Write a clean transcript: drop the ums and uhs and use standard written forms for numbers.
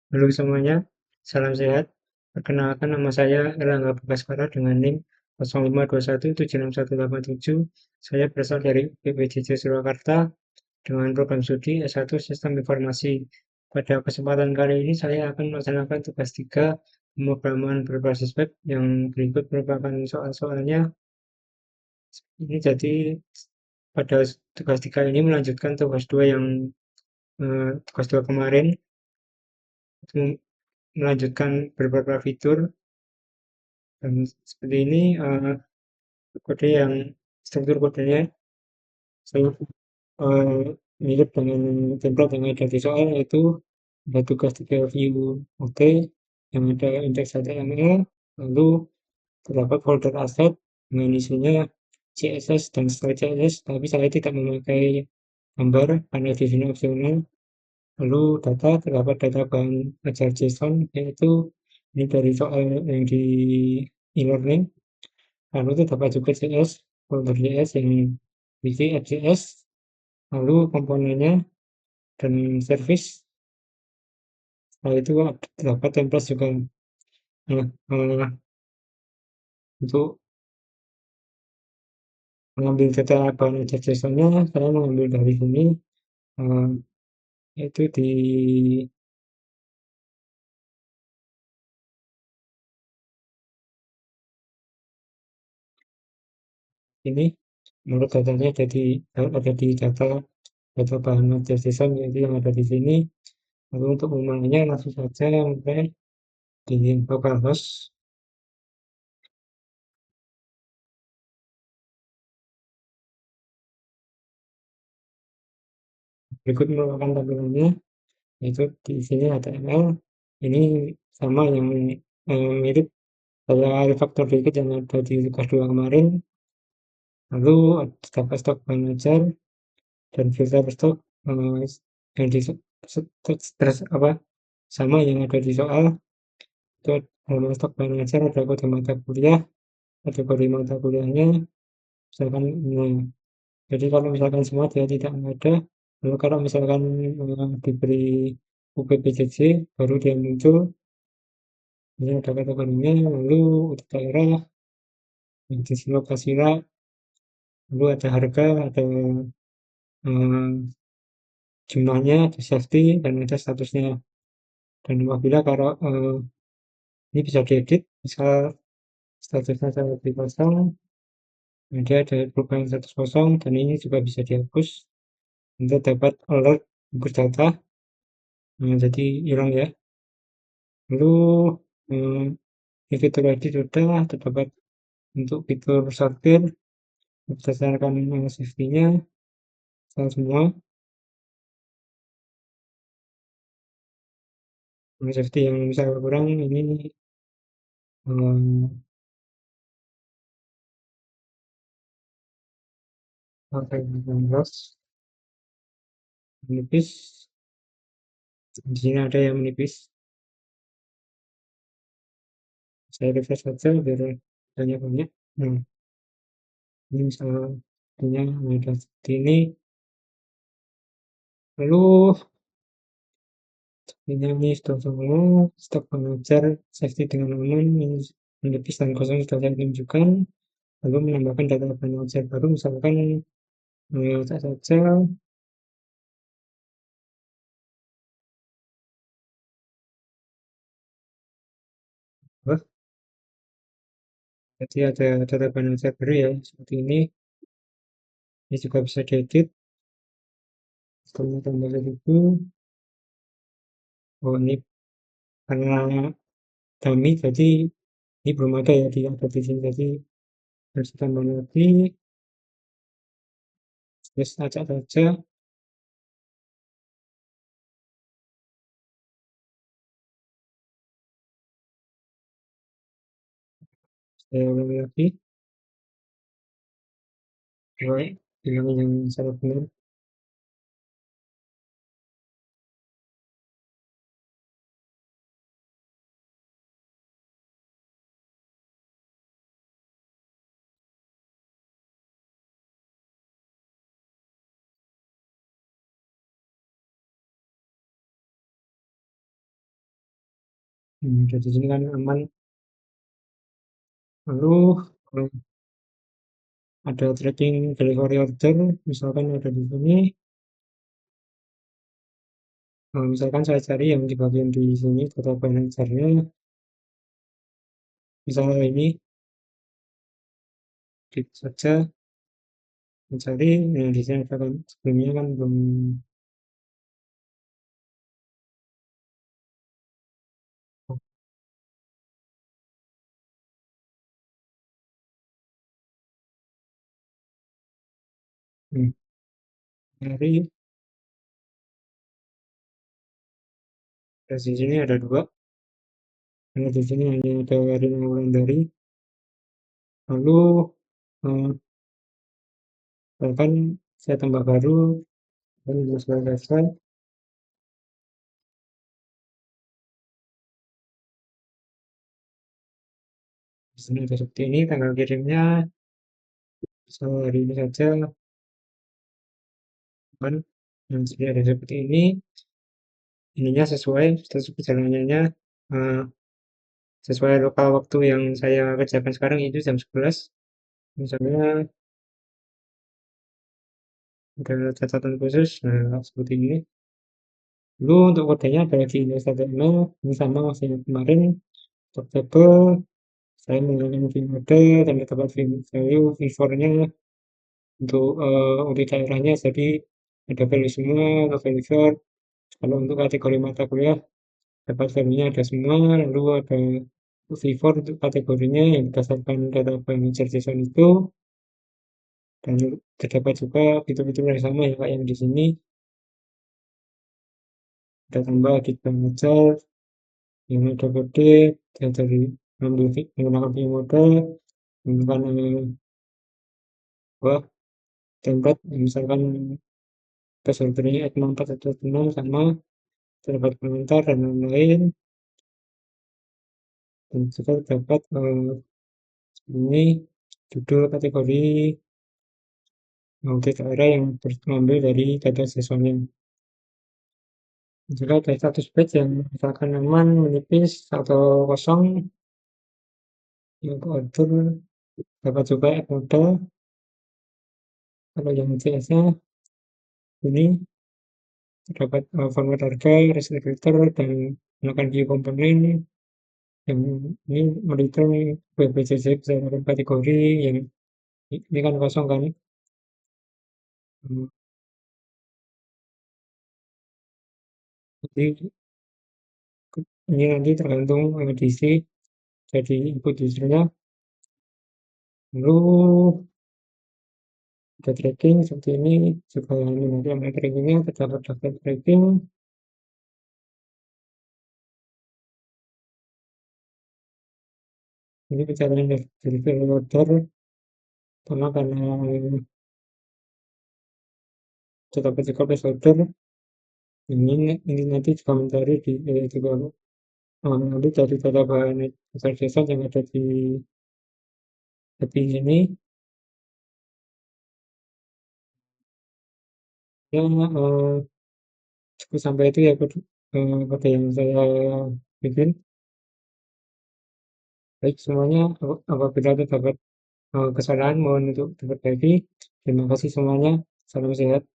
Halo semuanya, salam sehat. Perkenalkan nama saya Erlangga Bagaskara dengan NIM 0521761187. Saya berasal dari UPPJJ Surakarta dengan program studi S1 Sistem Informasi. Pada kesempatan kali ini saya akan melaksanakan tugas 3 pemrograman berbasis web yang berikut merupakan soal-soalnya. Ini jadi pada tugas 3 ini melanjutkan tugas 2 yang tugas 2 kemarin, melanjutkan beberapa fitur. Dan seperti ini kode yang struktur kodenya saya mirip dengan template yang ada di soal, yaitu ada tugas 3 view OT yang ada index HTML, lalu terdapat folder aset dengan isinya CSS dan style CSS, tapi saya tidak memakai gambar karena di sini opsional. Lalu data, terdapat data bahan ajar JSON, yaitu ini dari soal yang di e-learning. Lalu terdapat juga JS, folder JS yang berisi FJS, lalu komponennya dan service. Setelah itu terdapat template juga. Nah, untuk mengambil data bahan ajar JSON-nya, saya mengambil dari sini, eh, yaitu di ini. Menurut datanya ada di data bahan ajar JSON, yaitu yang ada di sini. Lalu untuk memulainya langsung saja mulai di localhost. Berikut merupakan tampilannya, yaitu di sini HTML. Ini sama yang mirip, saya refactor dikit yang ada di tugas 2 kemarin. Lalu dapat stok bahan ajar dan filter stok yang di terus apa sama yang ada di soal. Itu dalam stok bahan ajar ada kode mata kuliah, ada kode mata kuliahnya, misalkan ini. Jadi kalau misalkan semua dia tidak ada, lalu kalau misalkan diberi UPPJJ baru dia muncul. Ini ada kategorinya, lalu untuk daerah, di sini lokasi, lalu ada harga, ada eh, jumlahnya, ada safety, dan ada statusnya. Dan apabila kalau ini bisa diedit, misal statusnya saya di kosong, dia ada perubahan status kosong, dan ini juga bisa dihapus. Untuk dapat alert gugus data, jadi hilang ya. Lalu eh, di fitur edit sudah terdapat untuk fitur sortir berdasarkan safety-nya, semua. Safety yang misalnya kurang ini eh, pakai 19 menipis. Di sini ada yang menipis. Saya refresh saja biar banyak banyak. Nah, ini misalnya ada seperti ini. Lalu ini sudah semua stok pengajar safety dengan aman ini menipis dan kosong sudah saya tunjukkan. Lalu menambahkan data pengajar baru misalkan saja. Wah, jadi ada data pengajar baru ya seperti ini. Ini juga bisa diedit. Setelah tambah itu, oh ini karena dummy jadi ini belum ada ya di ada di sini, jadi harus ditambah lagi. Terus acak saja. Saya ulangi lagi. Baik, bilang yang salah benar. Dari sini kan aman. Lalu ada tracking delivery order, misalkan ada di sini, misalkan saya cari yang di bagian di sini data manajernya, misalnya ini klik saja mencari, nah di sini ada kan sebelumnya kan belum hmm, dari di sini ada dua, karena di sini hanya ada Rina Wulandari, lalu eh, bahkan saya tambah baru, dan masuk website, di sini ada seperti ini, tanggal kirimnya, misal hari ini saja, kan, yang sini ada seperti ini, ininya sesuai status perjalanannya, eh, sesuai lokal waktu yang saya kerjakan sekarang itu jam 11, misalnya ada catatan khusus, nah seperti ini. Dulu untuk kodenya ada di Indonesia.html, ini sama masih yang kemarin, untuk table, saya menggunakan vmode dan dapat value v4-nya untuk daerahnya, jadi ada value semua, untuk value short. Kalau untuk kategori mata kuliah, dapat value-nya ada semua, lalu ada V4 untuk kategorinya yang berdasarkan data manager JSON itu, dan terdapat juga fitur-fitur yang sama ya kayak yang di sini, ada tambah git manager, yang ada kode, dari ambil menggunakan view model, menggunakan wah, template, misalkan passwordnya ekma 416 sama terdapat komentar dan lain-lain, dan juga terdapat ini judul kategori audit daerah yang mengambil dari data siswanya. Jika ada status page yang misalkan aman, menipis, atau kosong, yang kotor, dapat juga add model. Kalau yang CS-nya ini terdapat format harga, restrict filter, dan menggunakan view komponen yang ini monitor BPJJ berdasarkan kategori yang ini kan kosong kan. Hmm, Jadi ini nanti tergantung diisi jadi input usernya. Lalu ada tracking seperti ini juga nanti ada trackingnya, terdapat daftar tracking. Ini pencarian dari order pertama karena terdapat juga place order. Ini nanti juga mencari juga mengambil dari data bahan dasar desa yang ada di sini. Ya, cukup sampai itu ya kode yang saya bikin. Baik semuanya, apabila terdapat kesalahan mohon untuk diperbaiki. Terima kasih semuanya. Salam sehat.